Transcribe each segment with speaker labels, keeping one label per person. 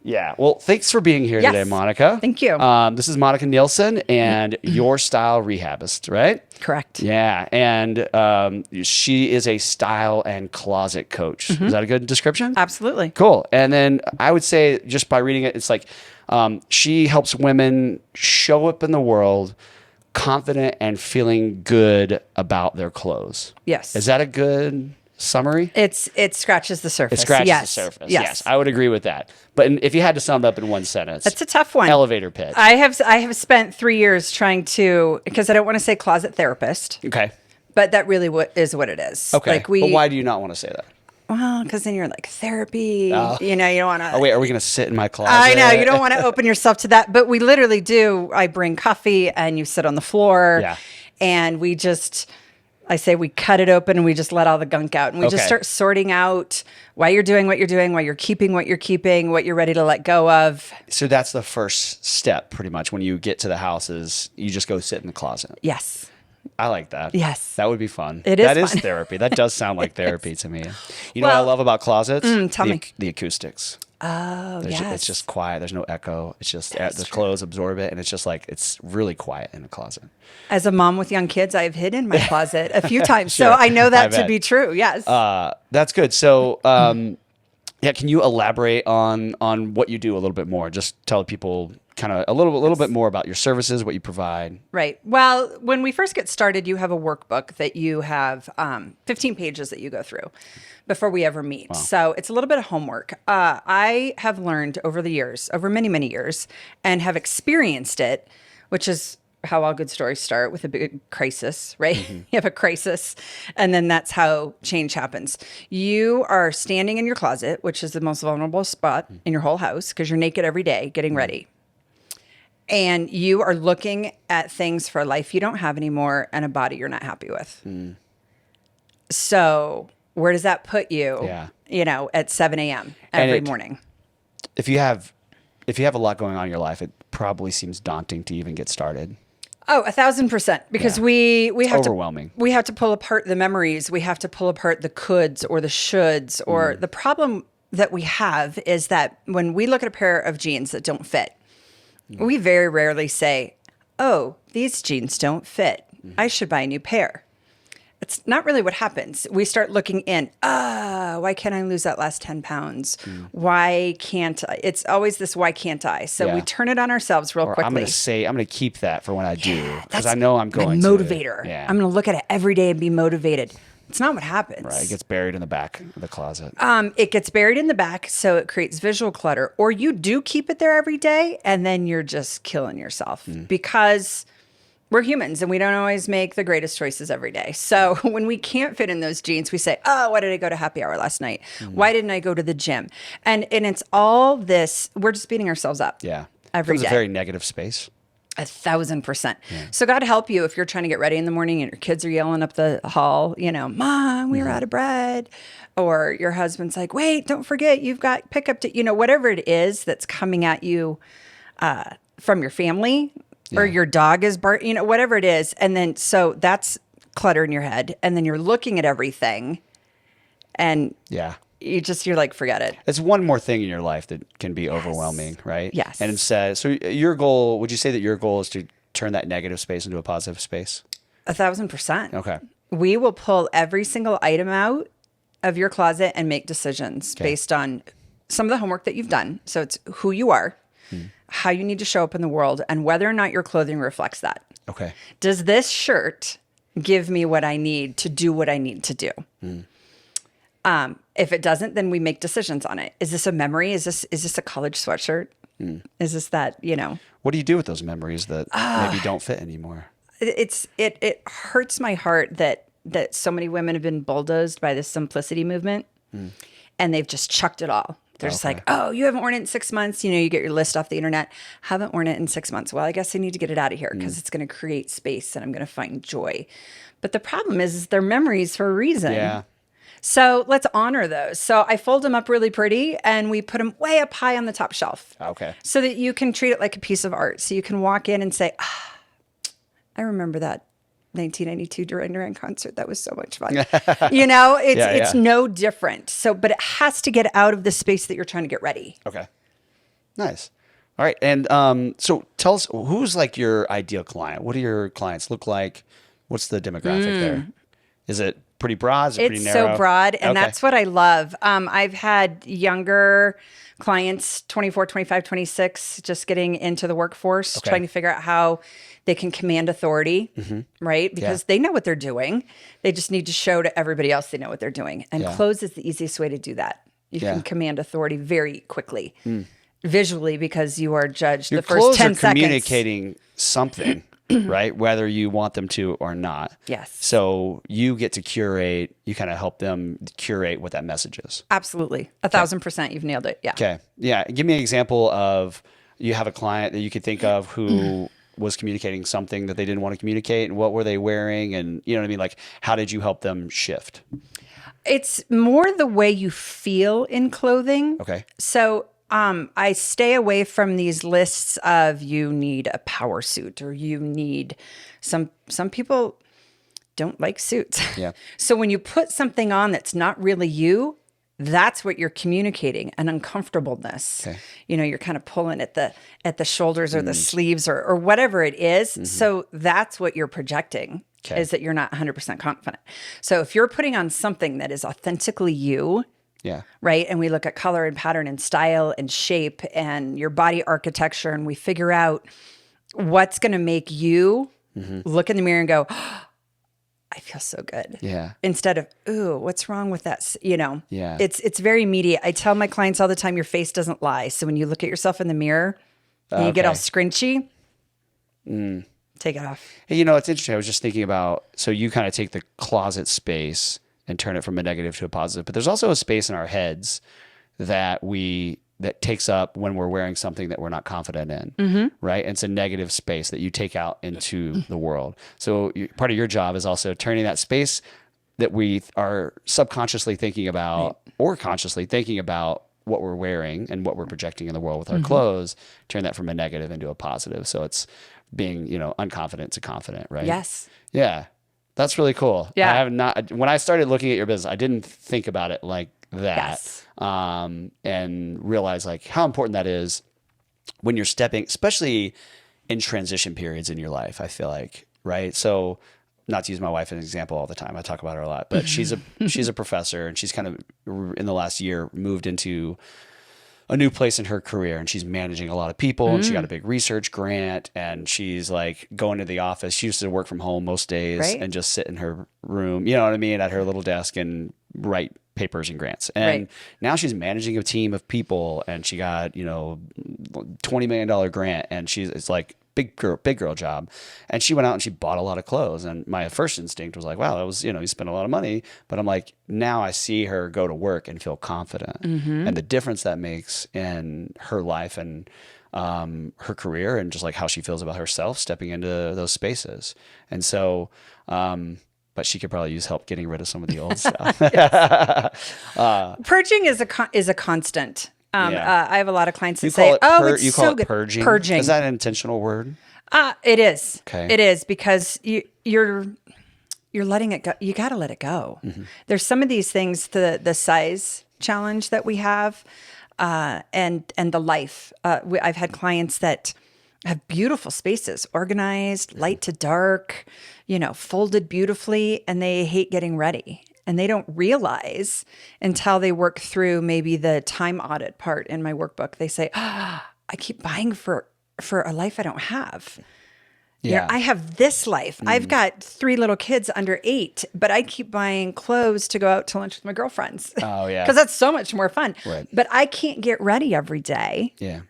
Speaker 1: Yeah. Well, thanks for being here today, Monika.
Speaker 2: Thank you.
Speaker 1: This is Monika Nielsen and Your Style Rehabist, right?
Speaker 2: Correct.
Speaker 1: Yeah. And she is a style and closet coach. Is that a good description?
Speaker 2: Absolutely.
Speaker 1: Cool. And then I would say, just by reading it, it's like she helps women show up in the world confident and feeling good about their clothes.
Speaker 2: Yes.
Speaker 1: Is that a good summary?
Speaker 2: It scratches the surface.
Speaker 1: It scratches the surface. Yes, I would agree with that. But if you had to sum it up in one sentence,
Speaker 2: that's a tough one.
Speaker 1: Elevator pitch.
Speaker 2: I have spent 3 years trying to, because I don't want to say closet therapist.
Speaker 1: Okay.
Speaker 2: But that really is what it is.
Speaker 1: Okay. But why do you not want to say that?
Speaker 2: Well, because then you're like therapy. You don't want to.
Speaker 1: Oh wait, are we going to sit in my closet?
Speaker 2: I know you don't want to open yourself to that, but we literally do. I bring coffee, and you sit on the floor, and we just. I say we cut it open and we just let all the gunk out, and we just start sorting out why you're doing what you're doing, why you're keeping what you're keeping, what you're ready to let go of.
Speaker 1: So that's the first step, pretty much. When you get to the house, is you just go sit in the closet.
Speaker 2: Yes.
Speaker 1: I like that.
Speaker 2: Yes.
Speaker 1: That would be fun.
Speaker 2: It is
Speaker 1: That
Speaker 2: fun.
Speaker 1: is therapy. That does sound like therapy to me. You know what I love about closets?
Speaker 2: Tell me.
Speaker 1: The acoustics.
Speaker 2: Oh, yes.
Speaker 1: It's just quiet. There's no echo. It's just the clothes absorb it, and it's just like it's really quiet in a closet.
Speaker 2: As a mom with young kids, I've hidden my closet a few times, so I know that to be true. Yes.
Speaker 1: That's good. So, can you elaborate on what you do a little bit more? Just tell people kind of a little bit more about your services, what you provide.
Speaker 2: Right. Well, when we first get started, you have a workbook that you have 15 pages that you go through before we ever meet. Wow. So it's a little bit of homework. I have learned over the years, over many, many years, and have experienced it, which is how all good stories start, with a big crisis, right? Mm-hmm. You have a crisis, and then that's how change happens. You are standing in your closet, which is the most vulnerable spot in your whole house because you're naked every day getting ready. And you are looking at things for a life you don't have anymore and a body you're not happy with. So where does that put you, at 7 a.m. every morning?
Speaker 1: If you have a lot going on in your life, it probably seems daunting to even get started.
Speaker 2: Oh, 1,000%. Because we have
Speaker 1: overwhelming.
Speaker 2: We have to pull apart the memories. We have to pull apart the coulds or the shoulds. Or the problem that we have is that when we look at a pair of jeans that don't fit, we very rarely say, oh, these jeans don't fit. I should buy a new pair. It's not really what happens. We start looking in, why can't I lose that last 10 pounds? Why can't I? It's always this, why can't I? So we turn it on ourselves real quickly.
Speaker 1: I'm going to keep that for when I do, because I know I'm going
Speaker 2: to. Motivator. Yeah. I'm going to look at it every day and be motivated. It's not what happens.
Speaker 1: Right. It gets buried in the back of the closet.
Speaker 2: It gets buried in the back, so it creates visual clutter. Or you do keep it there every day, and then you're just killing yourself because we're humans and we don't always make the greatest choices every day. So when we can't fit in those jeans, we say, oh, why did I go to happy hour last night? Why didn't I go to the gym? And it's all this, we're just beating ourselves up.
Speaker 1: Yeah.
Speaker 2: Every day.
Speaker 1: It's a very negative space.
Speaker 2: 1,000%. Yeah. So God help you if you're trying to get ready in the morning and your kids are yelling up the hall, Mom, we're out of bread. Or your husband's like, wait, don't forget, you've got pickup to, whatever it is that's coming at you from your family or your dog is whatever it is. And then, so that's clutter in your head. And then you're looking at everything and you're like, forget it.
Speaker 1: It's one more thing in your life that can be overwhelming, right?
Speaker 2: Yes.
Speaker 1: And instead, so your goal, would you say that your goal is to turn that negative space into a positive space?
Speaker 2: 1,000%.
Speaker 1: Okay.
Speaker 2: We will pull every single item out of your closet and make decisions based on some of the homework that you've done. So it's who you are, how you need to show up in the world, and whether or not your clothing reflects that.
Speaker 1: Okay.
Speaker 2: Does this shirt give me what I need to do what I need to do? If it doesn't, then we make decisions on it. Is this a memory? Is this a college sweatshirt? Is this that,
Speaker 1: What do you do with those memories that maybe don't fit anymore?
Speaker 2: It hurts my heart that so many women have been bulldozed by this simplicity movement and they've just chucked it all. They're just like, oh, you haven't worn it in 6 months. You get your list off the internet. Haven't worn it in 6 months. Well, I guess I need to get it out of here because it's going to create space and I'm going to find joy. But the problem is they're memories for a reason.
Speaker 1: Yeah.
Speaker 2: So let's honor those. So I fold them up really pretty and we put them way up high on the top shelf.
Speaker 1: Okay.
Speaker 2: So that you can treat it like a piece of art. So you can walk in and say, I remember that 1992 Duran Duran concert. That was so much fun. It's no different. So, but it has to get out of the space that you're trying to get ready.
Speaker 1: Okay. Nice. All right. And so tell us, who's like your ideal client? What do your clients look like? What's the demographic there? Is it pretty broad? Is it pretty
Speaker 2: It's
Speaker 1: narrow?
Speaker 2: so broad, and
Speaker 1: Okay.
Speaker 2: that's what I love. I've had younger clients, 24, 25, 26, just getting into the workforce,
Speaker 1: Okay.
Speaker 2: trying to figure out how they can command authority, right? Because they know what they're doing. They just need to show to everybody else they know what they're doing. And
Speaker 1: Yeah.
Speaker 2: clothes is the easiest way to do that. You
Speaker 1: Yeah.
Speaker 2: can command authority very quickly, visually, because you are judged
Speaker 1: Your
Speaker 2: the first
Speaker 1: clothes
Speaker 2: 10
Speaker 1: are
Speaker 2: seconds.
Speaker 1: communicating something, right? Whether you want them to or not.
Speaker 2: Yes.
Speaker 1: So you get to curate, you kind of help them curate what that message is.
Speaker 2: Absolutely. 1,000%. You've nailed it. Yeah.
Speaker 1: Okay. Yeah. Give me an example of, you have a client that you could think of who was communicating something that they didn't want to communicate, and what were they wearing? And you know what I mean? Like, how did you help them shift?
Speaker 2: It's more the way you feel in clothing.
Speaker 1: Okay.
Speaker 2: So I stay away from these lists of you need a power suit, or you need some people don't like suits.
Speaker 1: Yeah.
Speaker 2: So when you put something on that's not really you, that's what you're communicating, an uncomfortableness.
Speaker 1: Okay.
Speaker 2: You know, you're kind of pulling at the shoulders or the sleeves or whatever it is. So that's what you're projecting.
Speaker 1: Okay.
Speaker 2: Is that you're not 100% confident. So if you're putting on something that is authentically you,
Speaker 1: Yeah.
Speaker 2: right? And we look at color and pattern and style and shape and your body architecture, and we figure out what's going to make you look in the mirror and go, oh, I feel so good.
Speaker 1: Yeah.
Speaker 2: Instead of, ooh, what's wrong with that? You know,
Speaker 1: Yeah.
Speaker 2: it's very immediate. I tell my clients all the time, your face doesn't lie. So when you look at yourself in the mirror and you get all
Speaker 1: Okay.
Speaker 2: scrunchy, take it off.
Speaker 1: Hey, you know, it's interesting. I was just thinking about, so you kind of take the closet space and turn it from a negative to a positive, but there's also a space in our heads that takes up when we're wearing something that we're not confident in, right? And it's a negative space that you take out into the world. So part of your job is also turning that space that we are subconsciously thinking about or consciously thinking about what we're wearing and what we're projecting in the world with our clothes, turn that from a negative into a positive. So it's being, unconfident to confident, right?
Speaker 2: Yes.
Speaker 1: Yeah. That's really cool.
Speaker 2: Yeah.
Speaker 1: I have not, when I started looking at your business, I didn't think about it like that.
Speaker 2: Yes.
Speaker 1: And realize like how important that is when you're stepping, especially in transition periods in your life, I feel like, right? So not to use my wife as an example all the time. I talk about her a lot, but she's a professor, and she's kind of in the last year moved into a new place in her career, and she's managing a lot of people, and she got a big research grant, and she's like going to the office. She used to work from home most days,
Speaker 2: Right.
Speaker 1: and just sit in her room, you know what I mean, at her little desk and write papers and grants. And
Speaker 2: Right.
Speaker 1: now she's managing a team of people, and she got, $20 million grant, and it's like big girl job. And she went out and she bought a lot of clothes. And my first instinct was like, wow, that was, you spent a lot of money. But I'm like, now I see her go to work and feel confident, and the difference that makes in her life and her career, and just like how she feels about herself stepping into those spaces. And so, but she could probably use help getting rid of some of the old stuff.
Speaker 2: Purging is a constant.
Speaker 1: Yeah.
Speaker 2: I have a lot of clients that
Speaker 1: You
Speaker 2: say,
Speaker 1: call it
Speaker 2: "Oh, it's
Speaker 1: you
Speaker 2: so
Speaker 1: call it
Speaker 2: good."
Speaker 1: purging.
Speaker 2: Purging.
Speaker 1: Is that an intentional word?
Speaker 2: It is.
Speaker 1: Okay.
Speaker 2: It is, because you're letting it go. You got to let it go. There's some of these things, the size challenge that we have, and the life. I've had clients that have beautiful spaces, organized, light to dark, folded beautifully, and they hate getting ready. And they don't realize until they work through maybe the time audit part in my workbook. They say, I keep buying for a life I don't have.
Speaker 1: Yeah.
Speaker 2: I have this life. I've got 3 little kids under 8, but I keep buying clothes to go out to lunch with my girlfriends.
Speaker 1: Oh, yeah.
Speaker 2: Because that's so much more fun.
Speaker 1: Right.
Speaker 2: But I can't get ready every day
Speaker 1: Yeah.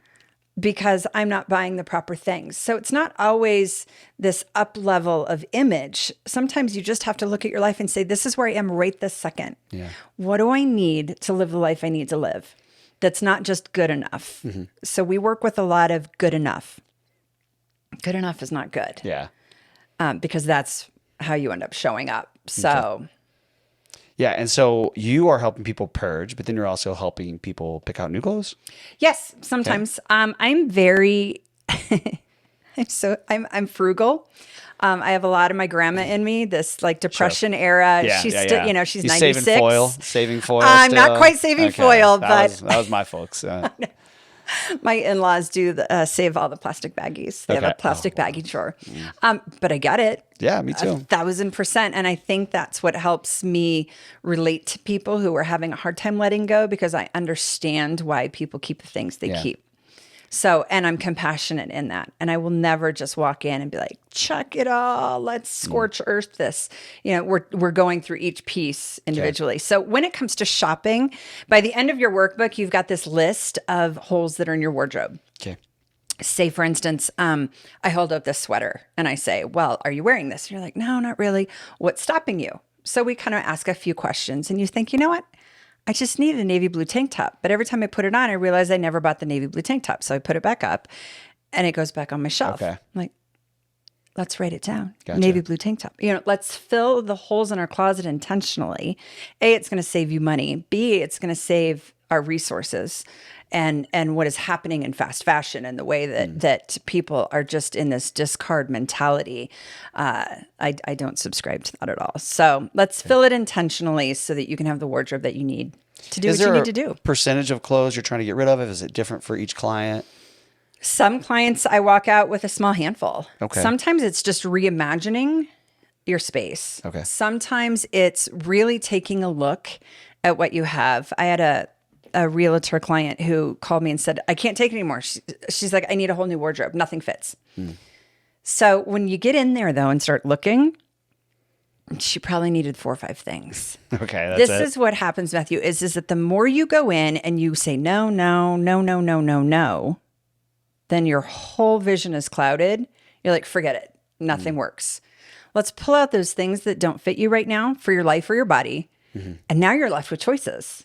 Speaker 2: because I'm not buying the proper things. So it's not always this up level of image. Sometimes you just have to look at your life and say, this is where I am right this second.
Speaker 1: Yeah.
Speaker 2: What do I need to live the life I need to live? That's not just good enough. So we work with a lot of good enough. Good enough is not good.
Speaker 1: Yeah.
Speaker 2: Because that's how you end up showing up. So
Speaker 1: Yeah. And so you are helping people purge, but then you're also helping people pick out new clothes.
Speaker 2: yes, sometimes I'm very, I'm frugal. I have a lot of my grandma in me, this like depression era.
Speaker 1: Yeah.
Speaker 2: She's
Speaker 1: yeah,
Speaker 2: still,
Speaker 1: yeah.
Speaker 2: she's
Speaker 1: You
Speaker 2: 96.
Speaker 1: Saving foil
Speaker 2: I'm not
Speaker 1: still?
Speaker 2: quite saving
Speaker 1: Okay.
Speaker 2: foil,
Speaker 1: That
Speaker 2: but
Speaker 1: was my folks.
Speaker 2: My in-laws do save all the plastic baggies. They have a plastic baggie drawer. But I get it.
Speaker 1: Yeah, me too.
Speaker 2: 1,000%. And I think that's what helps me relate to people who are having a hard time letting go, because I understand why people keep the things they keep. So, and I'm compassionate in that. And I will never just walk in and be like, chuck it all, let's scorch earth this. You know, we're going through each piece individually. So when it comes to shopping, by the end of your workbook, you've got this list of holes that are in your wardrobe.
Speaker 1: Okay.
Speaker 2: Say, for instance, I hold up this sweater and I say, well, are you wearing this? And you're like, no, not really. What's stopping you? So we kind of ask a few questions and you think, you know what? I just needed a navy blue tank top. But every time I put it on, I realize I never bought the navy blue tank top. So I put it back up and it goes back on my shelf.
Speaker 1: Okay.
Speaker 2: I'm like, let's write it down.
Speaker 1: Gotcha.
Speaker 2: Navy blue tank top. You know, let's fill the holes in our closet intentionally. A, it's going to save you money. B, it's going to save our resources and what is happening in fast fashion and the way that people are just in this discard mentality. I don't subscribe to that at all. So let's fill it intentionally so that you can have the wardrobe that you need to do what you need to do.
Speaker 1: Percentage of clothes you're trying to get rid of? Is it different for each client?
Speaker 2: Some clients I walk out with a small handful.
Speaker 1: Okay.
Speaker 2: Sometimes it's just reimagining your space.
Speaker 1: Okay.
Speaker 2: Sometimes it's really taking a look at what you have. I had a realtor client who called me and said, I can't take it anymore. She's like, I need a whole new wardrobe. Nothing fits. So when you get in there though and start looking, she probably needed 4 or 5 things.
Speaker 1: Okay. That's
Speaker 2: This
Speaker 1: it.
Speaker 2: is what happens, Matthew, is that the more you go in and you say, no, no, no, no, no, no, no, then your whole vision is clouded. You're like, forget it. Nothing works. Let's pull out those things that don't fit you right now for your life or your body. And now you're left with choices.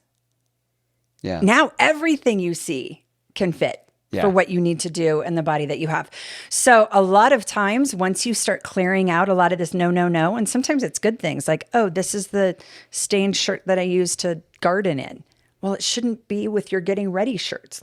Speaker 1: Yeah.
Speaker 2: Now everything you see can fit for what you need to do and the body that you have. So a lot of times, once you start clearing out a lot of this no, no, no, and sometimes it's good things like, oh, this is the stained shirt that I use to garden in. Well, it shouldn't be with your getting ready shirts.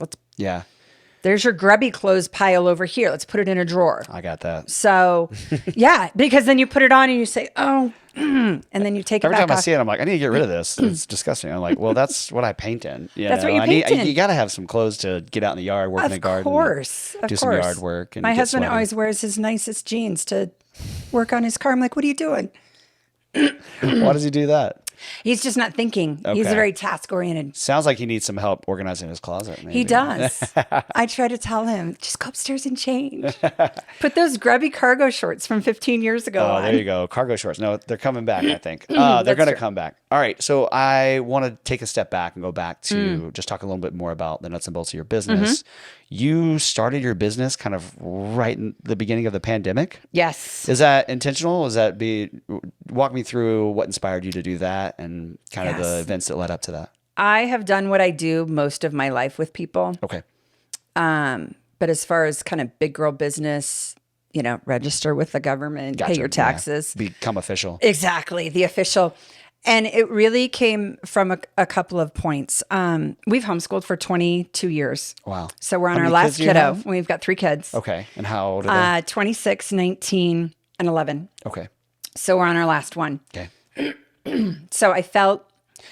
Speaker 2: There's your grubby clothes pile over here. Let's put it in a drawer.
Speaker 1: I got that.
Speaker 2: So, yeah, because then you put it on and you say, oh, and then you take it
Speaker 1: Every
Speaker 2: back
Speaker 1: time I
Speaker 2: off.
Speaker 1: see it, I'm like, I need to get rid of this. It's disgusting. I'm like, well, that's what I paint in.
Speaker 2: That's what you paint in.
Speaker 1: You got to have some clothes to get out in the yard, work in the garden.
Speaker 2: Of course.
Speaker 1: Do some yard work. And
Speaker 2: My
Speaker 1: get
Speaker 2: husband
Speaker 1: sweaty.
Speaker 2: always wears his nicest jeans to work on his car. I'm like, what are you doing?
Speaker 1: Why does he do that?
Speaker 2: He's just not thinking. He's
Speaker 1: Okay.
Speaker 2: very task oriented.
Speaker 1: Sounds like he needs some help organizing his closet. Maybe.
Speaker 2: He does. I try to tell him, just go upstairs and change. Put those grubby cargo shorts from 15 years ago
Speaker 1: Oh,
Speaker 2: on.
Speaker 1: there you go. Cargo shorts. No, they're coming back, I think. They're going to
Speaker 2: true.
Speaker 1: come back. All right. So I want to take a step back and go back to just talk a little bit more about the nuts and bolts of your business. You started your business kind of right in the beginning of the pandemic.
Speaker 2: Yes.
Speaker 1: Is that intentional? Walk me through what inspired you to do that and kind of the
Speaker 2: Yes.
Speaker 1: events that led up to that.
Speaker 2: I have done what I do most of my life with people.
Speaker 1: Okay.
Speaker 2: But as far as kind of big girl business, you know, register with the government, pay
Speaker 1: Gotcha.
Speaker 2: your
Speaker 1: Yeah.
Speaker 2: taxes.
Speaker 1: Become official.
Speaker 2: Exactly, the official. And it really came from a couple of points. We've homeschooled for 22 years.
Speaker 1: Wow.
Speaker 2: So we're on
Speaker 1: How
Speaker 2: our
Speaker 1: many
Speaker 2: last
Speaker 1: kids do you
Speaker 2: kiddo.
Speaker 1: have?
Speaker 2: We've got 3 kids.
Speaker 1: Okay. And how old are they?
Speaker 2: 26, 19, and 11.
Speaker 1: Okay.
Speaker 2: So we're on our last one.
Speaker 1: Okay.
Speaker 2: So I felt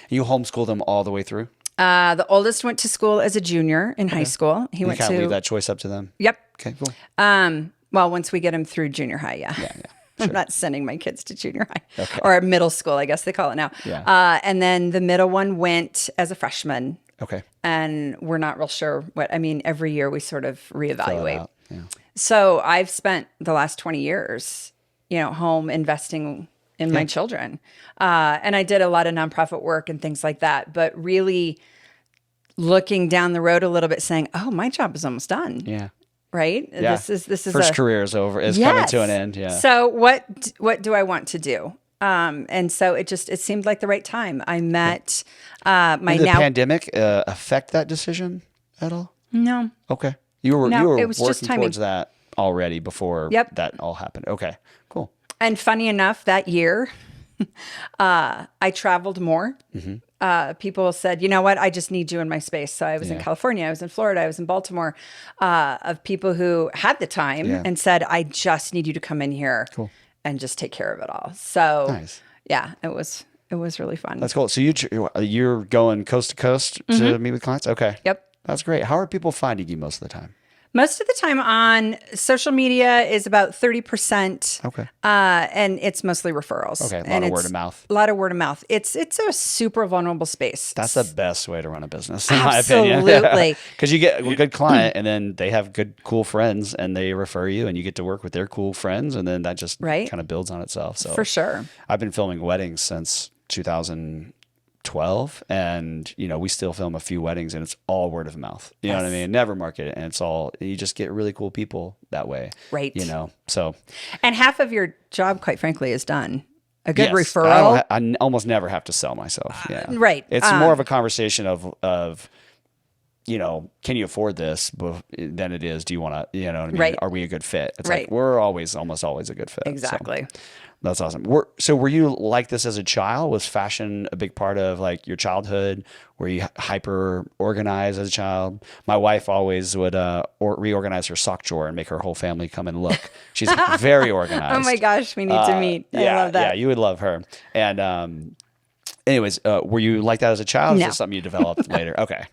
Speaker 1: You homeschooled them all the way through?
Speaker 2: the oldest went to school as a junior in high school. He
Speaker 1: You
Speaker 2: went
Speaker 1: kind of
Speaker 2: to
Speaker 1: leave that choice up to them?
Speaker 2: Yep.
Speaker 1: Okay, cool.
Speaker 2: Well, once we get him through junior high, yeah.
Speaker 1: Yeah.
Speaker 2: I'm not sending my kids to junior high or middle school, I guess they call it now.
Speaker 1: Yeah.
Speaker 2: And then the middle one went as a freshman.
Speaker 1: Okay.
Speaker 2: And we're not real sure every year we sort of
Speaker 1: Fill it
Speaker 2: reevaluate.
Speaker 1: out. Yeah.
Speaker 2: So I've spent the last 20 years, home investing in my children. And I did a lot of nonprofit work and things like that, but really looking down the road a little bit saying, oh, my job is almost done.
Speaker 1: Yeah.
Speaker 2: Right?
Speaker 1: Yeah.
Speaker 2: This is
Speaker 1: First career is over. Is coming to an end. Yeah.
Speaker 2: So what do I want to do? And so it seemed like the right time. I met my
Speaker 1: Did the
Speaker 2: now
Speaker 1: pandemic affect that decision at all?
Speaker 2: no.
Speaker 1: Okay. You were
Speaker 2: it was just
Speaker 1: working
Speaker 2: timing.
Speaker 1: towards that already before
Speaker 2: Yep.
Speaker 1: that all happened. Okay. Cool.
Speaker 2: And funny enough, that year, I traveled more. People said, you know what, I just need you in my space. So I was in California, I was in Florida, I was in Baltimore, of people who had the time and said, I just need you to come in here and just take care of it all. So
Speaker 1: Nice.
Speaker 2: yeah, it was really fun.
Speaker 1: That's cool. So you're going coast to coast to meet with clients? Okay.
Speaker 2: Yep.
Speaker 1: That's great. How are people finding you most of the time?
Speaker 2: Most of the time on social media is about 30%.
Speaker 1: Okay.
Speaker 2: And it's mostly referrals.
Speaker 1: Okay. A lot
Speaker 2: and
Speaker 1: of
Speaker 2: it's
Speaker 1: word of mouth.
Speaker 2: A lot of word of mouth. It's a super vulnerable space.
Speaker 1: That's the best way to run a business, in my opinion.
Speaker 2: Absolutely.
Speaker 1: Because you get a good client and then they have good, cool friends and they refer you and you get to work with their cool friends. And then that just
Speaker 2: Right.
Speaker 1: kind of builds on itself. So
Speaker 2: For sure.
Speaker 1: I've been filming weddings since 2012 and we still film a few weddings and it's all word of mouth. You know what I mean? Never market it. And it's all, you just get really cool people that way.
Speaker 2: Right.
Speaker 1: So.
Speaker 2: And half of your job, quite frankly, is done. A good
Speaker 1: Yes,
Speaker 2: referral.
Speaker 1: I almost never have to sell myself. Yeah.
Speaker 2: Right.
Speaker 1: It's more of a conversation of can you afford this than it is, do you want to, what I mean?
Speaker 2: Right.
Speaker 1: Are we a good fit? It's
Speaker 2: Right.
Speaker 1: like, we're almost always a good fit.
Speaker 2: Exactly.
Speaker 1: So that's awesome. Were you like this as a child? Was fashion a big part of like your childhood? Were you hyper organized as a child? My wife always would reorganize her sock drawer and make her whole family come and look. She's very organized.
Speaker 2: Oh my gosh, we need to meet. I love that.
Speaker 1: Yeah, you would love her. And anyways, were you like that as a child?
Speaker 2: No.
Speaker 1: Or is this something you developed later? Okay.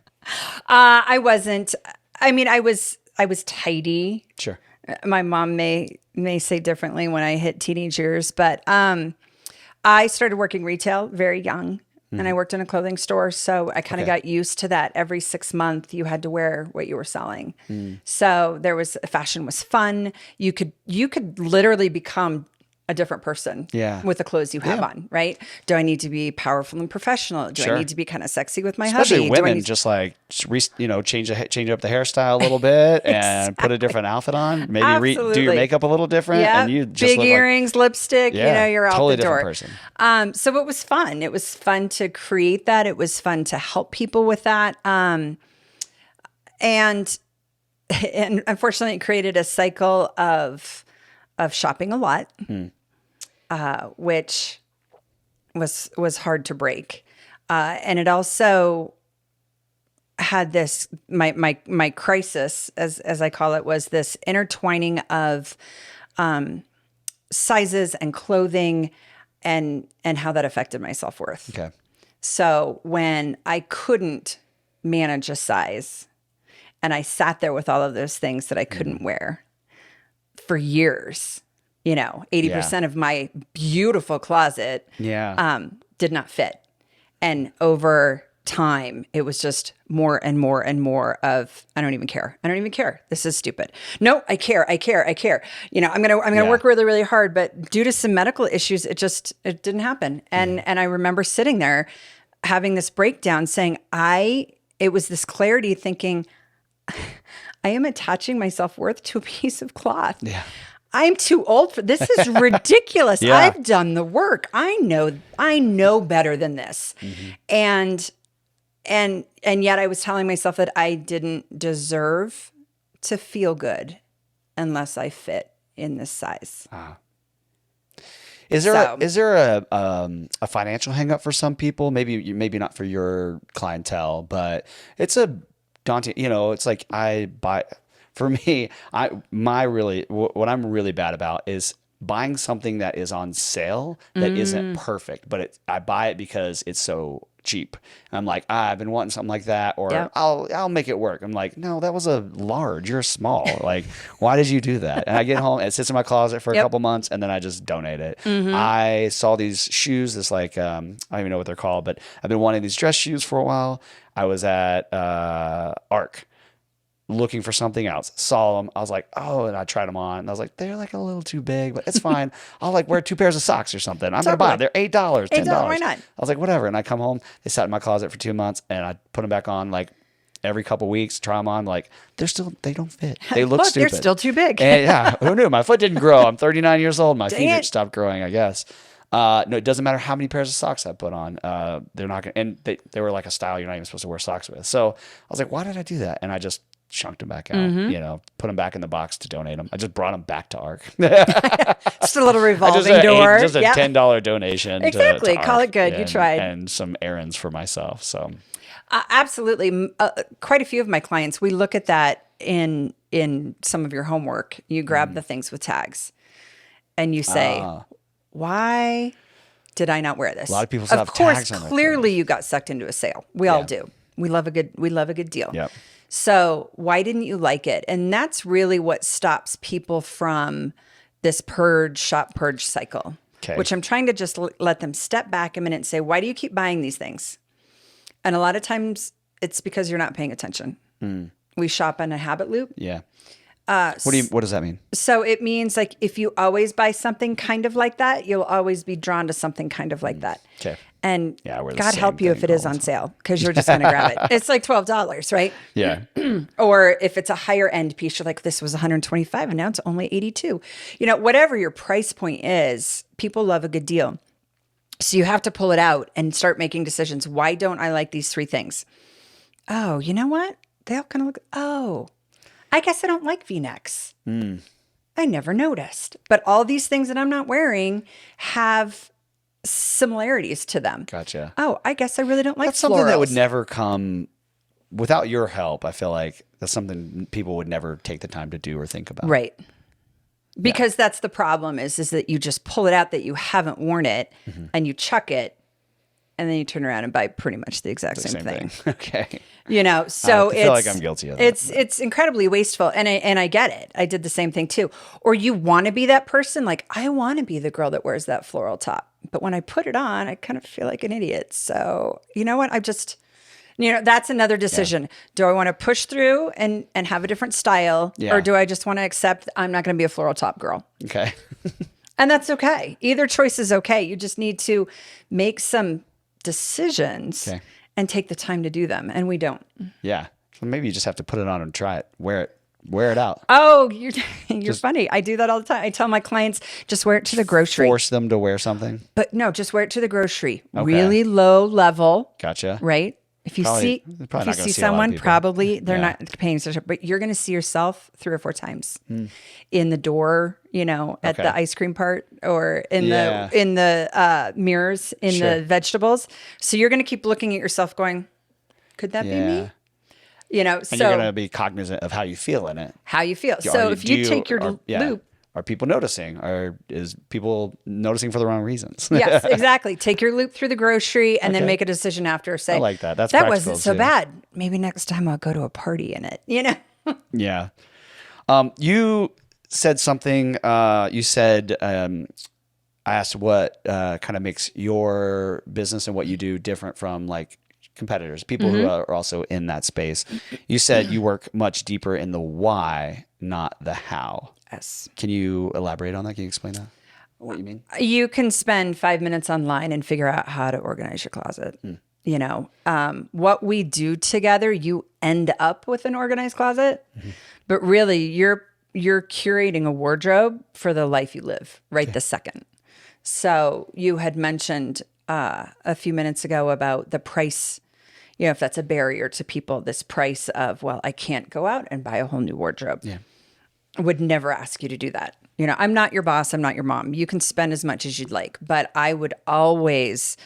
Speaker 2: I wasn't. I mean, I was tidy.
Speaker 1: Sure.
Speaker 2: My mom may say differently when I hit teenage years, but I started working retail very young, and I worked in a clothing store, so I kind of got used to that. Every 6 months, you had to wear what you were selling. So fashion was fun. You could literally become a different person with the clothes you have on, right? Do I need to be powerful and professional? Do I need to be kind of sexy with my
Speaker 1: Especially
Speaker 2: hubby?
Speaker 1: women, just like change up the hairstyle a little bit and put a different outfit on. Maybe do your makeup a little different, and you just
Speaker 2: big earrings, lipstick. You're out
Speaker 1: totally
Speaker 2: the door.
Speaker 1: Different person.
Speaker 2: So it was fun. It was fun to create that. It was fun to help people with that. And unfortunately, it created a cycle of shopping a lot. Which was hard to break. And it also had this, my crisis, as I call it, was this intertwining of sizes and clothing and how that affected my self-worth.
Speaker 1: Okay.
Speaker 2: So when I couldn't manage a size and I sat there with all of those things that I couldn't wear for years, 80% of my beautiful closet did not fit. And over time, it was just more and more and more of, I don't even care. I don't even care. This is stupid. No, I care. I care. I care. I'm going to work really, really hard. But due to some medical issues, it didn't happen. And I remember sitting there having this breakdown saying, it was this clarity thinking, I am attaching my self-worth to a piece of cloth. Yeah. I'm too old for this. Is ridiculous. I've done the work. I know better than this. And yet I was telling myself that I didn't deserve to feel good unless I fit in this size.
Speaker 1: Is there a financial hang up for some people? Maybe not for your clientele, but it's a daunting, it's like for me, what I'm really bad about is buying something that is on sale that isn't perfect, but I buy it because it's so cheap. I'm like, I've been wanting something like that, or I'll make it work. I'm like, no, that was a large. You're small. Like, why did you do that? And I get home, it sits in my closet for a couple months, and then I just donate it. I saw these shoes, I don't even know what they're called, but I've been wanting these dress shoes for a while. I was at ARC looking for something else, saw them. I was like, and I tried them on. And I was like, they're like a little too big, but it's fine. I'll wear 2 pairs of socks or something. I'm going to buy them. They're $8, $10.
Speaker 2: Why not?
Speaker 1: I was like, whatever. And I come home, they sat in my closet for 2 months and I put them back on every couple weeks, try them on. They don't fit. They look stupid.
Speaker 2: They're still too big.
Speaker 1: And who knew? My foot didn't grow. I'm 39 years old. My feet stopped growing, I guess. No, it doesn't matter how many pairs of socks I put on. They're not going to, and they were like a style you're not even supposed to wear socks with. So I was like, why did I do that? And I just chunked them back out, put them back in the box to donate them. I just brought them back to ARC.
Speaker 2: Just a little revolving door.
Speaker 1: Just a $10 donation.
Speaker 2: Exactly.
Speaker 1: To
Speaker 2: Call
Speaker 1: ARC
Speaker 2: it good. You tried.
Speaker 1: And some errands for myself. So
Speaker 2: absolutely. Quite a few of my clients, we look at that in some of your homework. You grab the things with tags and you say, why did I not wear this?
Speaker 1: A lot of people still have tags on their
Speaker 2: clearly you got sucked into a sale. We all do. We love a good deal.
Speaker 1: Yep.
Speaker 2: So why didn't you like it? And that's really what stops people from this shop purge cycle,
Speaker 1: Okay.
Speaker 2: which I'm trying to just let them step back a minute and say, why do you keep buying these things? And a lot of times it's because you're not paying attention. We shop in a habit loop.
Speaker 1: Yeah. What does that mean?
Speaker 2: So it means like if you always buy something kind of like that, you'll always be drawn to something kind of like that.
Speaker 1: Okay.
Speaker 2: And
Speaker 1: Yeah, we're the
Speaker 2: God
Speaker 1: same
Speaker 2: help you if
Speaker 1: thing
Speaker 2: it is
Speaker 1: all the
Speaker 2: on sale because you're just going to grab it. It's like $12, right?
Speaker 1: Yeah.
Speaker 2: Or if it's a higher end piece, you're like, this was 125 and now it's only 82. Whatever your price point is, people love a good deal. So you have to pull it out and start making decisions. Why don't I like these 3 things? Oh, you know what? They all kind of look, I guess I don't like V-necks. I never noticed. But all these things that I'm not wearing have similarities to them.
Speaker 1: Gotcha.
Speaker 2: Oh, I guess I really don't like
Speaker 1: That's something that would
Speaker 2: florals.
Speaker 1: never come without your help. I feel like that's something people would never take the time to do or think about.
Speaker 2: Right. Because that's the problem is that you just pull it out that you haven't worn it and you chuck it and then you turn around and buy pretty much the exact same thing.
Speaker 1: Okay.
Speaker 2: So
Speaker 1: I feel like I'm guilty of that.
Speaker 2: It's incredibly wasteful, and I get it. I did the same thing too. Or you want to be that person, like I want to be the girl that wears that floral top, but when I put it on, I kind of feel like an idiot. So you know what? That's another decision. Do I want to push through and have a different style, or do I just want to accept I'm not going to be a floral top girl?
Speaker 1: Okay.
Speaker 2: And that's okay. Either choice is okay. You just need to make some decisions and take the time to do them. And we don't.
Speaker 1: Yeah. So maybe you just have to put it on and try it. Wear it out.
Speaker 2: Oh, you're funny. I do that all the time. I tell my clients, just wear it to the grocery.
Speaker 1: Force them to wear something.
Speaker 2: But no, just wear it to the grocery. Okay. Really low level.
Speaker 1: Gotcha.
Speaker 2: Right? If you see someone, probably they're not paying attention, but you're going to see yourself 3 or 4 times in the door, at the ice cream part, or in the mirrors in the vegetables. So you're going to keep looking at yourself, going, "Could that be me?"
Speaker 1: And
Speaker 2: so
Speaker 1: you're going to be cognizant of how you feel in it.
Speaker 2: How you feel. So if you take your loop.
Speaker 1: Are people noticing? Or is people noticing for the wrong reasons?
Speaker 2: Yes, exactly. Take your loop through the grocery and then make a decision after. Say,
Speaker 1: I like that. That
Speaker 2: wasn't so bad. Maybe next time I'll go to a party in it.
Speaker 1: Yeah. You said something. You said, I asked what kind of makes your business and what you do different from like competitors, people who are also in that space. You said you work much deeper in the why, not the how.
Speaker 2: Yes.
Speaker 1: Can you elaborate on that? Can you explain that? What you mean?
Speaker 2: You can spend 5 minutes online and figure out how to organize your closet. What we do together, you end up with an organized closet, but really you're curating a wardrobe for the life you live this second. So you had mentioned a few minutes ago about the price, if that's a barrier to people, this price of, well, I can't go out and buy a whole new wardrobe.
Speaker 1: Yeah.
Speaker 2: I would never ask you to do that. I'm not your boss. I'm not your mom. You can spend as much as you'd like, but I would always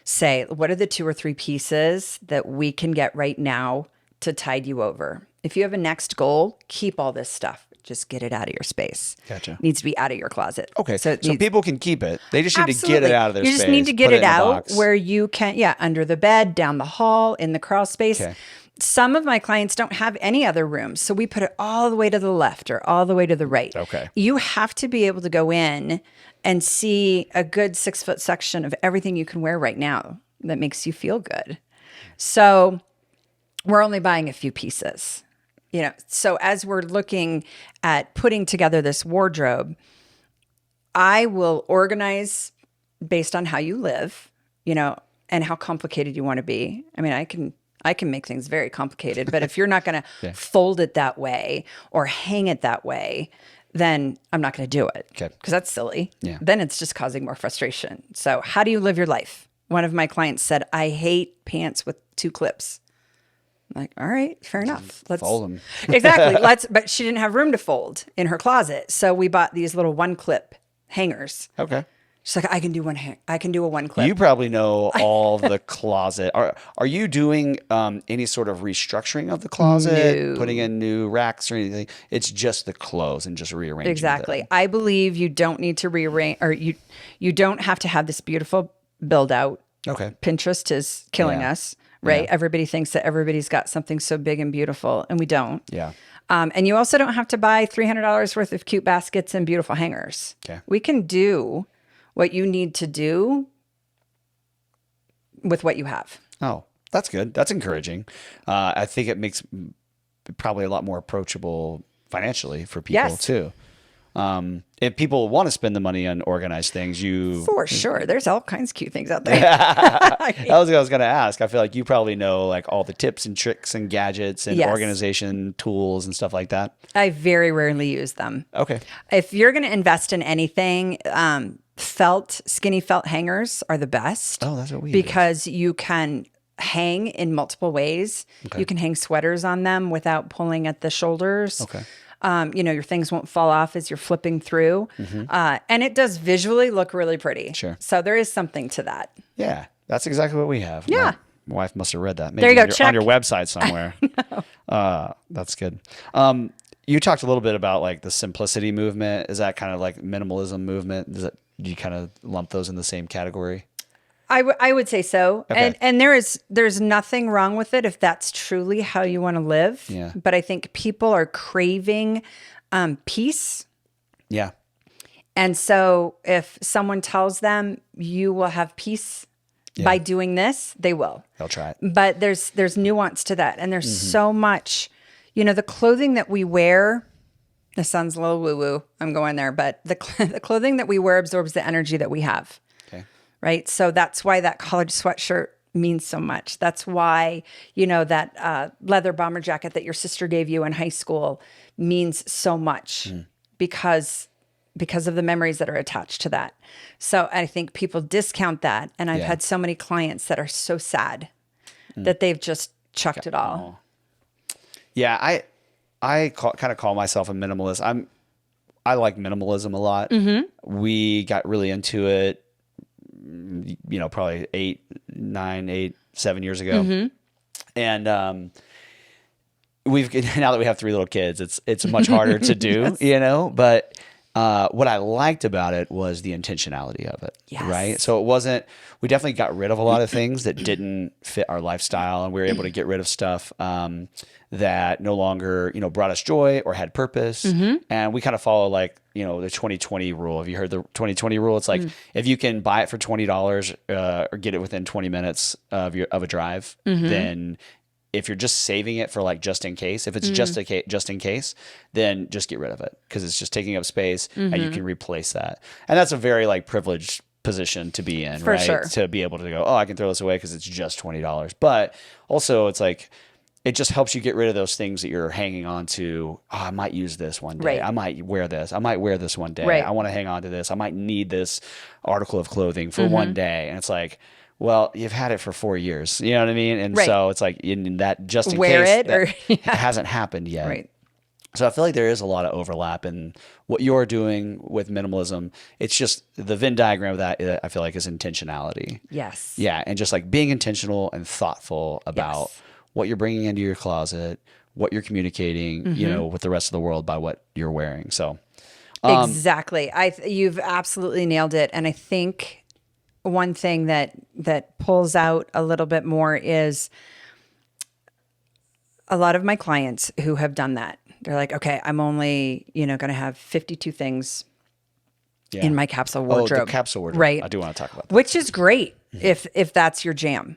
Speaker 2: say, what are the 2 or 3 pieces that we can get right now to tide you over? If you have a next goal, keep all this stuff. Just get it out of your space.
Speaker 1: Gotcha.
Speaker 2: It needs to be out of your closet.
Speaker 1: Okay. So people can keep it. They just need to get it out of their space.
Speaker 2: You just need to get it out where you can, under the bed, down the hall, in the crawl space.
Speaker 1: Okay.
Speaker 2: Some of my clients don't have any other rooms, so we put it all the way to the left or all the way to the right.
Speaker 1: Okay.
Speaker 2: You have to be able to go in and see a good 6-foot section of everything you can wear right now that makes you feel good. So we're only buying a few pieces. So as we're looking at putting together this wardrobe, I will organize based on how you live, and how complicated you want to be. I mean, I can make things very complicated, but if you're not going to fold it that way or hang it that way, then I'm not going to do it because that's silly.
Speaker 1: Yeah.
Speaker 2: Then it's just causing more frustration. So how do you live your life? One of my clients said, I hate pants with 2 clips. I'm like, all right, fair enough. Let's
Speaker 1: fold them.
Speaker 2: Exactly. But she didn't have room to fold in her closet. So we bought these little 1-clip hangers.
Speaker 1: Okay.
Speaker 2: She's like, I can do a 1-clip.
Speaker 1: You probably know all the closet. Are you doing any sort of restructuring of the closet,
Speaker 2: No.
Speaker 1: putting in new racks or anything? It's just the clothes and just rearranging
Speaker 2: Exactly.
Speaker 1: them.
Speaker 2: I believe you don't need to rearrange, or you don't have to have this beautiful build out.
Speaker 1: Okay.
Speaker 2: Pinterest is killing us. right?
Speaker 1: Yeah.
Speaker 2: Everybody thinks that everybody's got something so big and beautiful, and we don't.
Speaker 1: Yeah.
Speaker 2: And you also don't have to buy $300 worth of cute baskets and beautiful hangers.
Speaker 1: Okay.
Speaker 2: We can do what you need to do with what you have.
Speaker 1: Oh, that's good. That's encouraging. I think it makes probably a lot more approachable financially for people too. If people want to spend the money on organized things,
Speaker 2: For sure. There's all kinds of cute things out there.
Speaker 1: That was what I was going to ask. I feel like you probably know like all the tips and tricks and gadgets and organization tools and stuff like that.
Speaker 2: I very rarely use them.
Speaker 1: Okay.
Speaker 2: If you're going to invest in anything, skinny felt hangers are the best.
Speaker 1: Oh, that's what we
Speaker 2: because you can hang in multiple ways.
Speaker 1: Okay.
Speaker 2: You can hang sweaters on them without pulling at the shoulders.
Speaker 1: Okay.
Speaker 2: Your things won't fall off as you're flipping through. And it does visually look really pretty.
Speaker 1: Sure.
Speaker 2: So there is something to that.
Speaker 1: Yeah, that's exactly what we have.
Speaker 2: Yeah.
Speaker 1: My wife must have read that. Maybe
Speaker 2: There you go.
Speaker 1: on
Speaker 2: Check.
Speaker 1: your website somewhere. That's good. You talked a little bit about like the simplicity movement. Is that kind of like minimalism movement? Do you kind of lump those in the same category?
Speaker 2: I would say so.
Speaker 1: Okay.
Speaker 2: And there's nothing wrong with it if that's truly how you want to live.
Speaker 1: Yeah.
Speaker 2: But I think people are craving peace.
Speaker 1: Yeah.
Speaker 2: And so if someone tells them you will have peace by doing this, they will.
Speaker 1: They'll try it.
Speaker 2: But there's nuance to that. And there's so much, the clothing that we wear, this sounds a little woo-woo, I'm going there, but the clothing that we wear absorbs the energy that we have.
Speaker 1: Okay.
Speaker 2: Right? So that's why that college sweatshirt means so much. That's why, that leather bomber jacket that your sister gave you in high school means so much because of the memories that are attached to that. So I think people discount that. And I've had so many clients that are so sad that they've just chucked it all.
Speaker 1: Yeah. I kind of call myself a minimalist. I like minimalism a lot. We got really into it, probably 7 years ago. And, now that we have 3 little kids, it's much harder to do, but, what I liked about it was the intentionality of it.
Speaker 2: Yes.
Speaker 1: Right. So we definitely got rid of a lot of things that didn't fit our lifestyle, and we were able to get rid of stuff, that no longer, brought us joy or had purpose. And we kind of follow the 2020 rule. Have you heard the 2020 rule? It's like, if you can buy it for $20, or get it within 20 minutes of a drive, then if you're just saving it for just in case, if it's just in case, then just get rid of it because it's just taking up space and you can replace that. And that's a very privileged position to be in,
Speaker 2: For
Speaker 1: right?
Speaker 2: sure.
Speaker 1: To be able to go, I can throw this away because it's just $20. But also it's it just helps you get rid of those things that you're hanging on to. I might use this one day.
Speaker 2: Right.
Speaker 1: I might wear this. I might wear this one day.
Speaker 2: Right.
Speaker 1: I want to hang on to this. I might need this article of clothing for one day. And it's well, you've had it for 4 years. You know what I mean? And so it's in that just in
Speaker 2: Wear
Speaker 1: case
Speaker 2: it or
Speaker 1: it hasn't happened yet.
Speaker 2: Right.
Speaker 1: So I feel like there is a lot of overlap in what you're doing with minimalism. It's just the Venn diagram of that, I feel like, is intentionality.
Speaker 2: Yes.
Speaker 1: Yeah. And just being intentional and thoughtful about what you're bringing into your closet, what you're communicating, with the rest of the world by what you're wearing. So
Speaker 2: exactly. You've absolutely nailed it. And I think one thing that pulls out a little bit more is a lot of my clients who have done that. They're like, okay, I'm only, going to have 52 things in my capsule wardrobe.
Speaker 1: Oh, the capsule wardrobe.
Speaker 2: Right.
Speaker 1: I do want to talk about that.
Speaker 2: Which is great if that's your jam.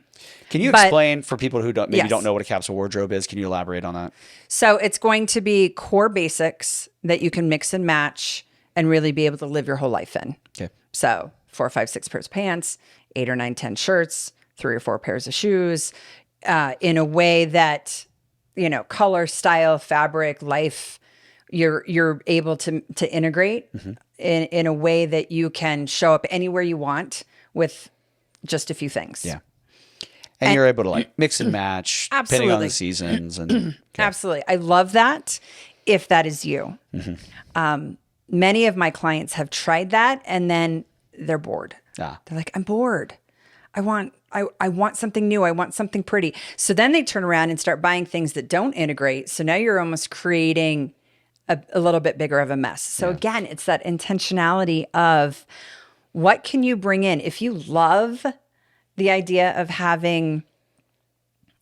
Speaker 1: Can you explain for people who don't know what a capsule wardrobe is? Can you elaborate on that?
Speaker 2: So it's going to be core basics that you can mix and match and really be able to live your whole life in.
Speaker 1: Okay.
Speaker 2: So 4, 5, 6 pairs of pants, 8 or 9, 10 shirts, 3 or 4 pairs of shoes, in a way that, color, style, fabric, life, you're able to integrate in a way that you can show up anywhere you want with just a few things.
Speaker 1: Yeah. And you're able to mix and match depending on the seasons. And
Speaker 2: Absolutely. I love that if that is you. Many of my clients have tried that and then they're bored. They're like, I'm bored. I want something new. I want something pretty. So then they turn around and start buying things that don't integrate. So now you're almost creating a little bit bigger of a mess. So again, it's that intentionality of what can you bring in? If you love the idea of having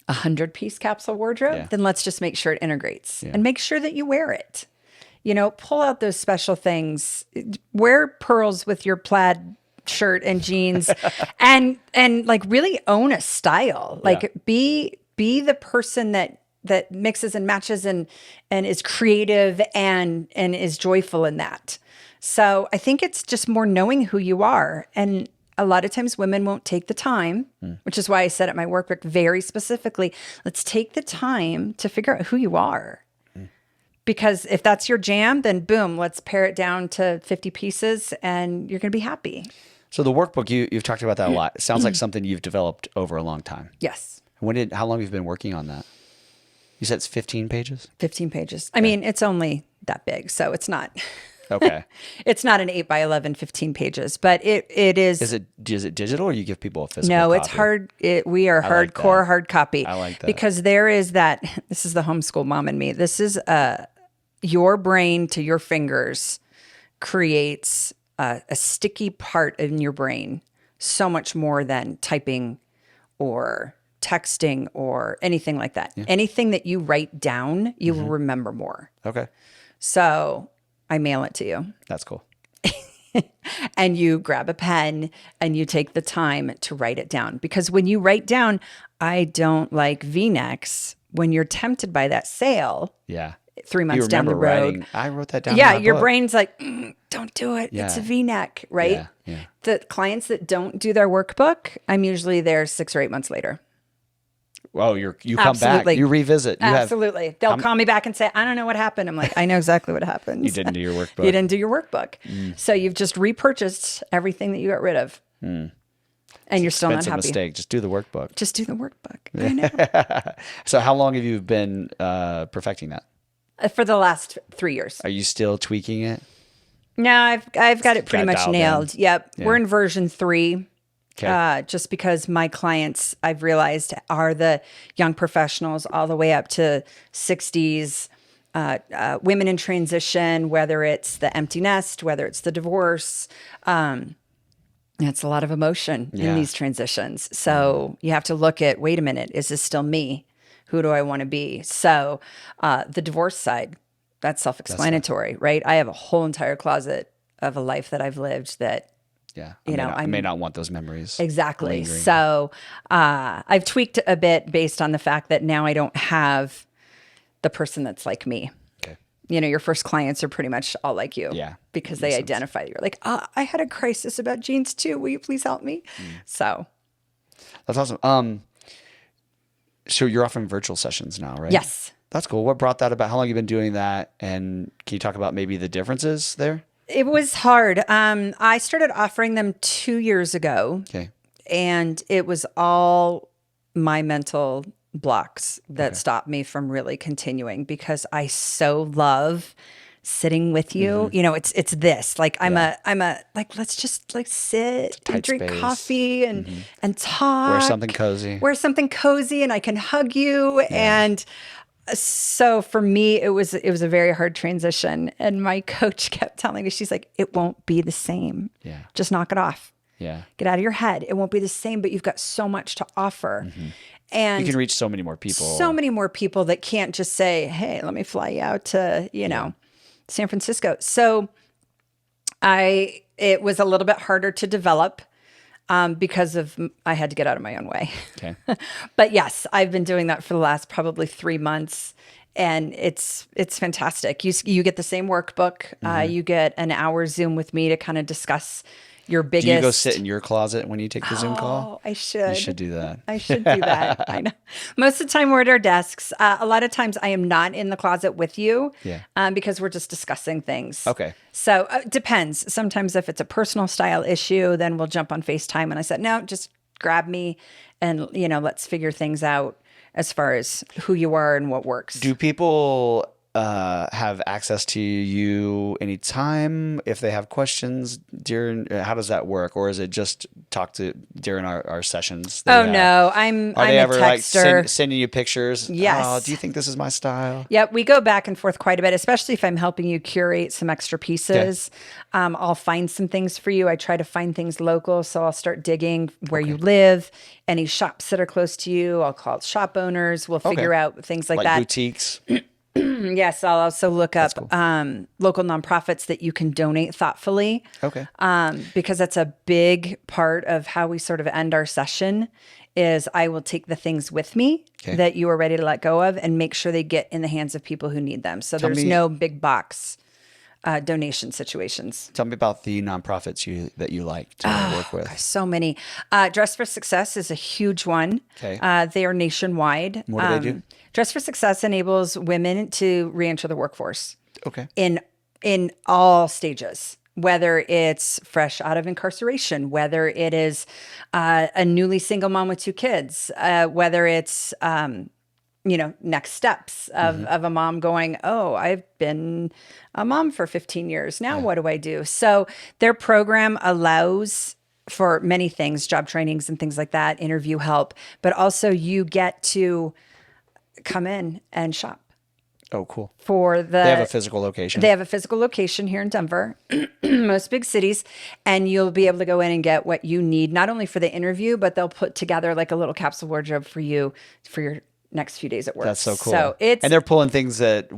Speaker 2: 100-piece capsule wardrobe,
Speaker 1: Yeah.
Speaker 2: then let's just make sure it integrates and make sure that you wear it. Pull out those special things. Wear pearls with your plaid shirt and jeans, and like really own a style. Like be the person that mixes and matches and is creative and is joyful in that. So I think it's just more knowing who you are. And a lot of times women won't take the time, which is why I said at my workbook very specifically, let's take the time to figure out who you are. Because if that's your jam, then boom, let's pare it down to 50 pieces and you're going to be happy.
Speaker 1: So the workbook, you've talked about that a lot. It sounds like something you've developed over a long time.
Speaker 2: Yes.
Speaker 1: How long have you been working on that? You said it's 15 pages?
Speaker 2: 15 pages. I mean, it's only that big, so it's not.
Speaker 1: Okay.
Speaker 2: It's not an 8 by 11, 15 pages, but it is.
Speaker 1: Is it digital or you give people a physical
Speaker 2: No,
Speaker 1: copy?
Speaker 2: it's hard. We are
Speaker 1: like
Speaker 2: hardcore
Speaker 1: that.
Speaker 2: hard copy.
Speaker 1: I like that.
Speaker 2: Because there is that, this is the homeschool mom in me. This is your brain to your fingers creates a sticky part in your brain so much more than typing or texting or anything like that. Yeah. Anything that you write down, you will remember more.
Speaker 1: Okay.
Speaker 2: So I mail it to you.
Speaker 1: That's cool.
Speaker 2: And you grab a pen and you take the time to write it down. Because when you write down, I don't like V-necks, when you're tempted by that sale,
Speaker 1: Yeah.
Speaker 2: 3 months down the road.
Speaker 1: I wrote that down.
Speaker 2: Yeah,
Speaker 1: in my
Speaker 2: your
Speaker 1: book.
Speaker 2: brain's like, don't do it.
Speaker 1: Yeah.
Speaker 2: It's a V-neck, right?
Speaker 1: Yeah, yeah.
Speaker 2: The clients that don't do their workbook, I'm usually there 6 or 8 months later.
Speaker 1: Well, you come back, you revisit.
Speaker 2: Absolutely. They'll call me back and say, I don't know what happened. I'm like, I know exactly what happened.
Speaker 1: You didn't do your workbook.
Speaker 2: You didn't do your workbook. So you've just repurchased everything that you got rid of. And you're still not
Speaker 1: Expensive
Speaker 2: happy.
Speaker 1: mistake. Just do the workbook.
Speaker 2: Just do the workbook. I know.
Speaker 1: So how long have you been perfecting that?
Speaker 2: For the last 3 years.
Speaker 1: Are you still tweaking it?
Speaker 2: No, I've got it pretty much
Speaker 1: dialed
Speaker 2: nailed.
Speaker 1: in.
Speaker 2: Yep.
Speaker 1: Yeah.
Speaker 2: We're in version 3.
Speaker 1: Okay.
Speaker 2: Just because my clients, I've realized, are the young professionals all the way up to 60s, women in transition, whether it's the empty nest, whether it's the divorce. It's a lot of emotion in these transitions. So you have to look at, wait a minute, is this still me? Who do I want to be? So the divorce side, that's self-explanatory, right? I have a whole entire closet of a life that I've lived that,
Speaker 1: Yeah.
Speaker 2: I
Speaker 1: I may not want those memories.
Speaker 2: exactly.
Speaker 1: lingering.
Speaker 2: So I've tweaked a bit based on the fact that now I don't have the person that's like me.
Speaker 1: Okay.
Speaker 2: Your first clients are pretty much all like you.
Speaker 1: Yeah.
Speaker 2: Because they identify. You're like, I had a crisis about jeans too. Will you please help me? So.
Speaker 1: That's awesome. So you're offering virtual sessions now, right?
Speaker 2: Yes.
Speaker 1: That's cool. What brought that about? How long have you been doing that? And can you talk about maybe the differences there?
Speaker 2: It was hard. I started offering them 2 years ago.
Speaker 1: Okay.
Speaker 2: And it was all my mental blocks that stopped me from really continuing, because I so love sitting with you. It's this, like, I'm a like, let's just like sit and drink
Speaker 1: space.
Speaker 2: coffee and talk.
Speaker 1: Wear something cozy.
Speaker 2: And I can hug you. And so for me, it was a very hard transition. And my coach kept telling me, she's like, it won't be the same.
Speaker 1: Yeah.
Speaker 2: Just knock it off.
Speaker 1: Yeah.
Speaker 2: Get out of your head. It won't be the same, but you've got so much to offer. And
Speaker 1: You can reach so many more people.
Speaker 2: so many more people that can't just say, hey, let me fly you out to, San Francisco. So it was a little bit harder to develop because I had to get out of my own way.
Speaker 1: Okay.
Speaker 2: But yes, I've been doing that for the last probably 3 months. And it's fantastic. You get the same workbook. You get an hour Zoom with me to kind of discuss your biggest.
Speaker 1: Do you go sit in your closet when you take the Zoom call?
Speaker 2: I should.
Speaker 1: You should do that.
Speaker 2: I should do that. I know. Most of the time we're at our desks. A lot of times I am not in the closet with you.
Speaker 1: Yeah.
Speaker 2: Because we're just discussing things.
Speaker 1: Okay.
Speaker 2: So it depends. Sometimes if it's a personal style issue, then we'll jump on FaceTime. And I said, no, just grab me and, let's figure things out as far as who you are and what works.
Speaker 1: Do people have access to you anytime if they have questions during? How does that work, or is it just talk to during our sessions?
Speaker 2: Oh no, I'm
Speaker 1: Are they
Speaker 2: a
Speaker 1: ever
Speaker 2: texter.
Speaker 1: like sending you pictures?
Speaker 2: Yes.
Speaker 1: Oh, do you think this is my style?
Speaker 2: Yep, we go back and forth quite a bit, especially if I'm helping you curate some extra pieces. I'll find some things for you. I try to find things local, so I'll start digging where you live, any shops that are close to you. I'll call shop owners. We'll figure out things like that.
Speaker 1: Boutiques.
Speaker 2: Yes, I'll also look up local nonprofits that you can donate thoughtfully.
Speaker 1: Okay.
Speaker 2: Because that's a big part of how we sort of end our session is I will take the things with me that you are ready to let go of and make sure they get in the hands of people who need them. So there's no big box donation situations.
Speaker 1: Tell me about the nonprofits that you like to work with.
Speaker 2: So many. Dress for Success is a huge one.
Speaker 1: Okay.
Speaker 2: They are nationwide.
Speaker 1: What do they do?
Speaker 2: Dress for Success enables women to reenter the workforce.
Speaker 1: Okay.
Speaker 2: In all stages, whether it's fresh out of incarceration, whether it is a newly single mom with 2 kids, whether it's next steps of a mom going, oh, I've been a mom for 15 years. Now what do I do? So their program allows for many things, job trainings and things like that, interview help, but also you get to come in and shop.
Speaker 1: Oh, cool.
Speaker 2: They
Speaker 1: have a physical location.
Speaker 2: They have a physical location here in Denver, most big cities, and you'll be able to go in and get what you need, not only for the interview, but they'll put together like a little capsule wardrobe for you for your next few days at work.
Speaker 1: That's so cool.
Speaker 2: So
Speaker 1: and they're pulling things that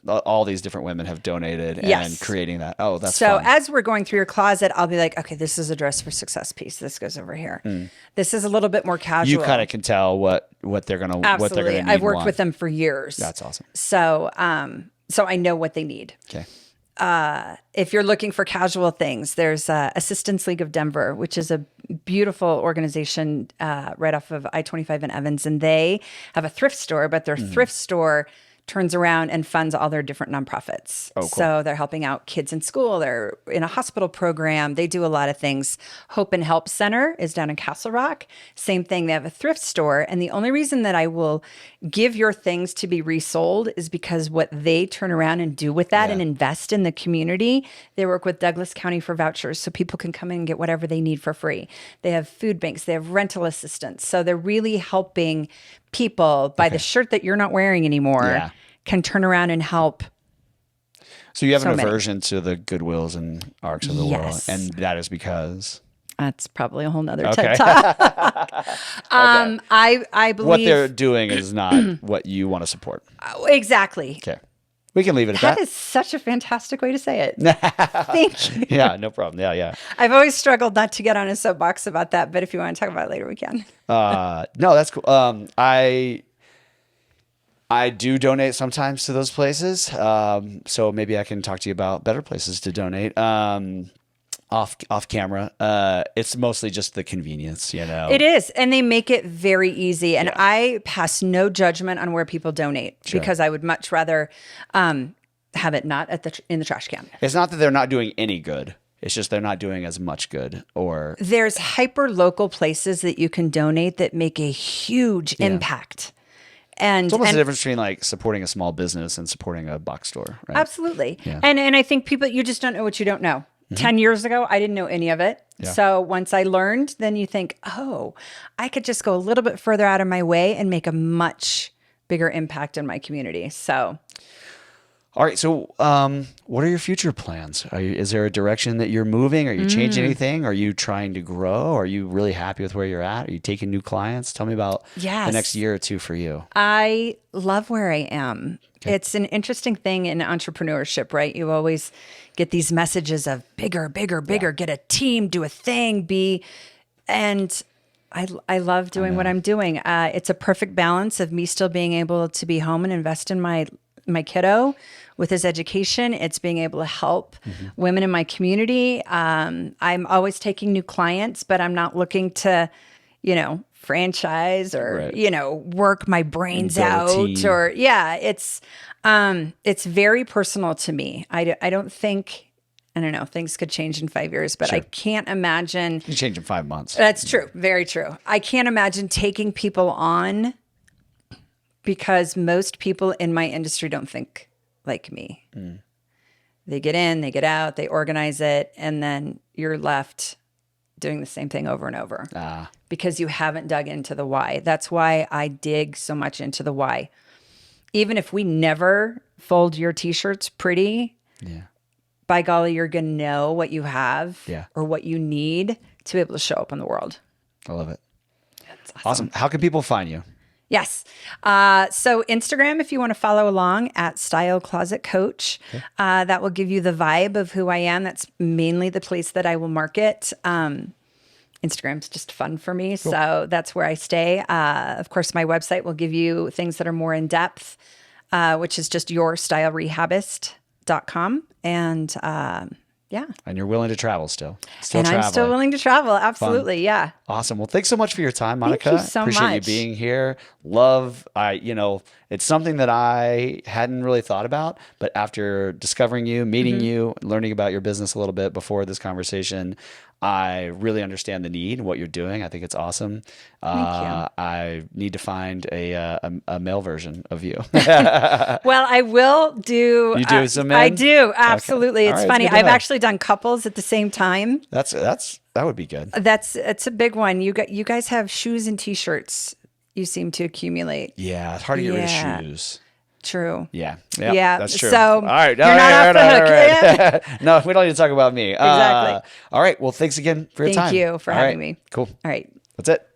Speaker 1: all these different women have donated and creating that. Oh, that's
Speaker 2: so
Speaker 1: fun.
Speaker 2: as we're going through your closet, I'll be like, okay, this is a Dress for Success piece. This goes over here. This is a little bit more casual.
Speaker 1: You kind of can tell what they're gonna
Speaker 2: Absolutely.
Speaker 1: need.
Speaker 2: I've worked with them for years.
Speaker 1: That's awesome.
Speaker 2: So so I know what they need.
Speaker 1: Okay.
Speaker 2: If you're looking for casual things, there's Assistance League of Denver, which is a beautiful organization right off of I-25 in Evans. And they have a thrift store, but their thrift store turns around and funds all their different nonprofits.
Speaker 1: Oh, cool.
Speaker 2: So they're helping out kids in school. They're in a hospital program. They do a lot of things. Hope and Help Center is down in Castle Rock. Same thing. They have a thrift store. And the only reason that I will give your things to be resold is because what they turn around and do with that and invest in the community. They work with Douglas County for vouchers so people can come in and get whatever they need for free. They have food banks. They have rental assistance. So they're really helping people by the shirt that you're not wearing anymore can turn around and help.
Speaker 1: So you have an aversion to the Goodwills and Arcs of the world, and that is because
Speaker 2: that's probably a whole nother TED Talk. I believe
Speaker 1: what they're doing is not what you want to support.
Speaker 2: Exactly.
Speaker 1: Okay. We can leave it at that.
Speaker 2: That is such a fantastic way to say it. Thank you.
Speaker 1: Yeah, no problem. Yeah.
Speaker 2: I've always struggled not to get on a soapbox about that, but if you want to talk about it later, we can.
Speaker 1: No, that's cool. I do donate sometimes to those places. So maybe I can talk to you about better places to donate. Off camera. It's mostly just the convenience,
Speaker 2: It is. And they make it very easy. And I pass no judgment on where people donate because I would much rather have it not in the trash can.
Speaker 1: It's not that they're not doing any good. It's just they're not doing as much good. Or
Speaker 2: there's hyper local places that you can donate that make a huge impact. And
Speaker 1: it's almost the difference between like supporting a small business and supporting a box store, right?
Speaker 2: Absolutely. Yeah. And I think people, you just don't know what you don't know. 10 years ago, I didn't know any of it. Yeah. So once I learned, then you think, oh, I could just go a little bit further out of my way and make a much bigger impact in my community. So.
Speaker 1: All right. So what are your future plans? Is there a direction that you're moving? Are you changing anything? Are you trying to grow? Are you really happy with where you're at? Are you taking new clients? Tell me about the next year or two for you.
Speaker 2: I love where I am. Okay. It's an interesting thing in entrepreneurship, right? You always get these messages of bigger, get a team, do a thing, and I love doing what I'm doing. It's a perfect balance of me still being able to be home and invest in my kiddo with his education. It's being able to help women in my community. I'm always taking new clients, but I'm not looking to, franchise or, work my brains out or it's very personal to me. I don't know, things could change in 5 years, but I can't imagine.
Speaker 1: You can change in 5 months.
Speaker 2: That's true. Very true. I can't imagine taking people on because most people in my industry don't think like me. They get in, they get out, they organize it, and then you're left doing the same thing over and over because you haven't dug into the why. That's why I dig so much into the why. Even if we never fold your t-shirts pretty, by golly, you're going to know what you have or what you need to be able to show up in the world.
Speaker 1: I love it. That's awesome. How can people find you?
Speaker 2: Yes. So Instagram, if you want to follow along at Style Closet Coach, that will give you the vibe of who I am. That's mainly the place that I will market. Instagram's just fun for me. Cool. So that's where I stay. Of course, my website will give you things that are more in depth, which is just yourstylerehabist.com. And and
Speaker 1: you're willing to travel still.
Speaker 2: And I'm still willing to travel. Absolutely. Fun. Yeah.
Speaker 1: Awesome. Well, thanks so much for your time, Monika.
Speaker 2: Thank you so
Speaker 1: Appreciate
Speaker 2: much.
Speaker 1: you being here. It's something that I hadn't really thought about, but after discovering you, meeting you, learning about your business a little bit before this conversation, I really understand the need and what you're doing. I think it's awesome.
Speaker 2: Thank you.
Speaker 1: I need to find a male version of you.
Speaker 2: Well, I will do.
Speaker 1: You do some men?
Speaker 2: I do. Absolutely.
Speaker 1: Okay.
Speaker 2: It's
Speaker 1: right,
Speaker 2: funny.
Speaker 1: it's
Speaker 2: I've actually done couples at the same time.
Speaker 1: That would be good.
Speaker 2: It's a big one. You guys have shoes and t-shirts. You seem to accumulate.
Speaker 1: Yeah. It's hard to get rid of shoes.
Speaker 2: True.
Speaker 1: Yeah, that's true.
Speaker 2: So
Speaker 1: all right,
Speaker 2: you're not off the hook.
Speaker 1: Right. No, we don't need to talk about me.
Speaker 2: Exactly.
Speaker 1: All right. Well, thanks again for your time.
Speaker 2: Thank you for having me.
Speaker 1: Cool.
Speaker 2: All right.
Speaker 1: That's it.